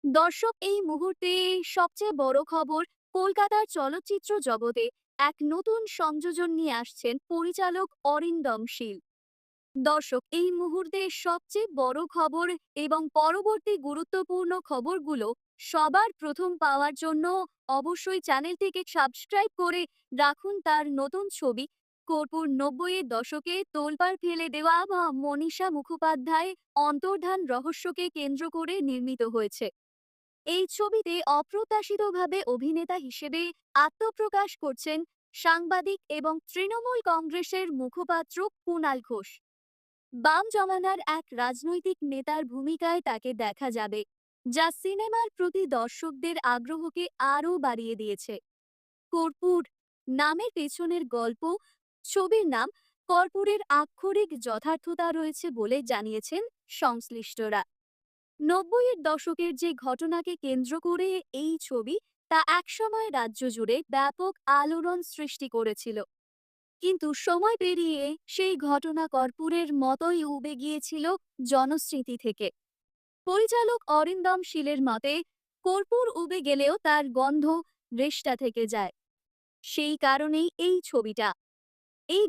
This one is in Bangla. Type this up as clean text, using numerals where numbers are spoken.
দর্শক, এই মুহূর্তে সবচেয়ে বড় খবর, কলকাতার চলচ্চিত্র জগতে এক নতুন সংযোজন নিয়ে আসছেন পরিচালক অরিন্দম শীল। দর্শক, এই মুহূর্তে সবচেয়ে বড় খবর এবং পরবর্তী গুরুত্বপূর্ণ খবরগুলো সবার প্রথম পাওয়ার জন্য অবশ্যই চ্যানেলটিকে সাবস্ক্রাইব করে রাখুন। তার নতুন ছবি কর্পূর ৯০-এর দশকে তোলপাড় ফেলে দেওয়া বা মনীষা মুখোপাধ্যায় অন্তর্ধান রহস্যকে কেন্দ্র করে নির্মিত হয়েছে। এই ছবিতে অপ্রত্যাশিতভাবে অভিনেতা হিসেবে আত্মপ্রকাশ করছেন সাংবাদিক এবং তৃণমূল কংগ্রেসের মুখপাত্র কুণাল ঘোষ। বাম জমানার এক রাজনৈতিক নেতার ভূমিকায় তাকে দেখা যাবে, যা সিনেমার প্রতি দর্শকদের আগ্রহকে আরও বাড়িয়ে দিয়েছে। কর্পূর নামের পেছনের গল্প, ছবির নাম কর্পূরের আক্ষরিক যথার্থতা রয়েছে বলে জানিয়েছেন সংশ্লিষ্টরা। ৯০-এর দশকের যে ঘটনাকে কেন্দ্র করে এই ছবি, তা একসময় রাজ্য জুড়ে ব্যাপক আলোড়ন সৃষ্টি করেছিল। কিন্তু সময় পেরিয়ে সেই ঘটনা কর্পূরের মতোই উবে গিয়েছিল জনস্মৃতি থেকে। পরিচালক অরিন্দম শীলের মতে, কর্পূর উবে গেলেও তার গন্ধ রেশটা থেকে যায়। সেই কারণেই এই ছবিটা। এই